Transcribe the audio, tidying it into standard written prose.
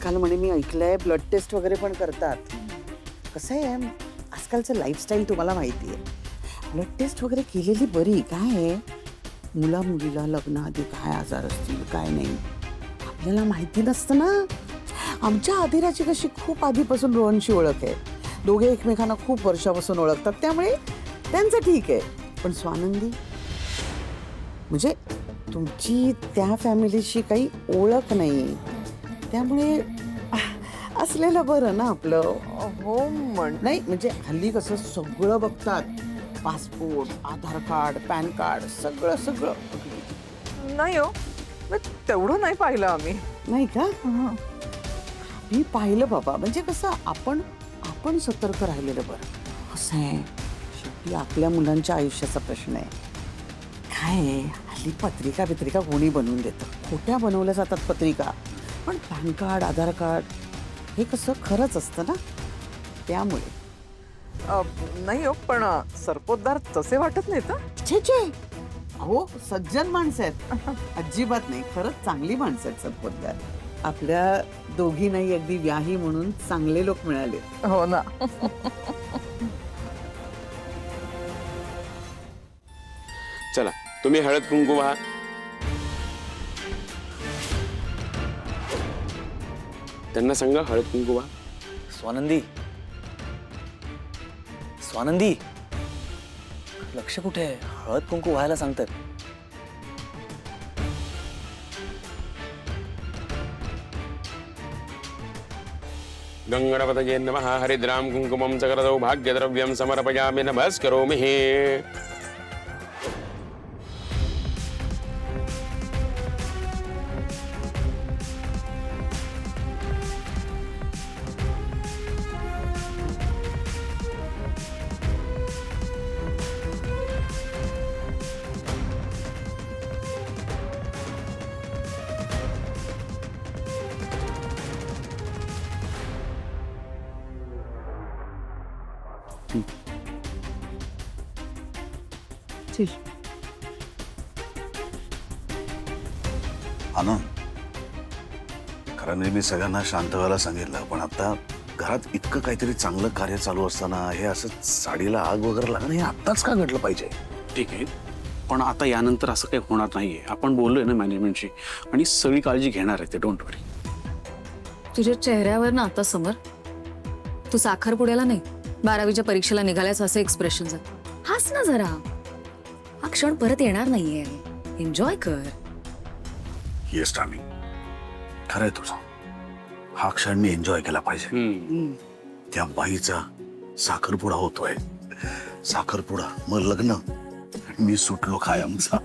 आजकाल म्हणे मी ऐकलंय ब्लड टेस्ट वगैरे पण करतात. कसं आहे आजकालचं लाईफस्टाईल तुम्हाला माहिती आहे. ब्लड टेस्ट वगैरे केलेली बरी. काय आहे मुला मुलीला लग्नाआधी काय आजार असतील काय नाही आपल्याला माहिती नसतं ना. आमच्या आदिराची कशी खूप आधीपासून रोहनशी ओळख आहे. दोघे एकमेकांना खूप वर्षापासून ओळखतात त्यामुळे त्यांचं ठीक आहे. पण स्वानंदी म्हणजे तुमची त्या फॅमिलीशी काही ओळख नाही त्यामुळे असलेलं बरं ना आपलं. हो नाही म्हणजे हल्ली कसं सगळं बघतात. पासपोर्ट, आधार कार्ड, पॅन कार्ड सगळं सगळं. नाही हो, तेवढं नाही पाहिलं आम्ही. नाही का? मी पाहिलं बाबा. म्हणजे कसं आपण आपण सतर्क राहिलेलं बरं. कसं आहे शेवटी आपल्या मुलांच्या आयुष्याचा प्रश्न आहे. काय आहे हल्ली पत्रिका कोणी बनवून देतं. खोट्या बनवल्या जातात पत्रिका. पण पॅन कार्ड, आधार कार्ड हे कसं खरंच असतं ना. त्यामुळे नाही हो, पण सरपोतदार तसे वाटत नाहीत हं. छे छे अहो सज्जन माणसं आहेत. अजिबात नाही. खरंच चांगली माणसं आहेत सरपोतदार. आपल्या दोघींनाही अगदी व्याही म्हणून चांगले लोक मिळाले. हो ना. चला तुम्ही हळद कुंकू व्हा. त्यांना सांगा हळद कुंकू व्हा. स्वानंदी, स्वानंदी, लक्ष कुठे आहे? हळद कुंकू व्हायला सांगतात. गंगणपतये नमः. हरिद्राम कुंकुमं सकरदौ भाग्यद्रव्यं समर्पयामि. नमस्करोमि. आनंद, खरं नाही मी सगळ्यांना शांत व्हायला सांगितलं, पण आता घरात इतकं काहीतरी चांगलं कार्य चालू असताना हे असं साडीला आग वगैरे लागणं हे आत्ताच का घडलं पाहिजे? ठीक आहे, पण आता यानंतर असं काही होणार नाहीये. आपण बोललोय ना मॅनेजमेंटशी आणि सगळी काळजी घेणार आहे ते. डोंट वरी. तुझ्या चेहऱ्यावर ना आता समर तू साखरपुड्याला नाही 12वीच्या परीक्षेला निघाल्यास असं एक्सप्रेशन हास ना जरा. हा क्षण परत येणार नाहीये. एन्जॉय कर. येस टामी, खरंय तुझं. हा क्षण मी एन्जॉय केला पाहिजे. त्या बाईचा साखरपुडा होतोय. साखरपुडा मग लग्न, मी सुटलो कायमचा.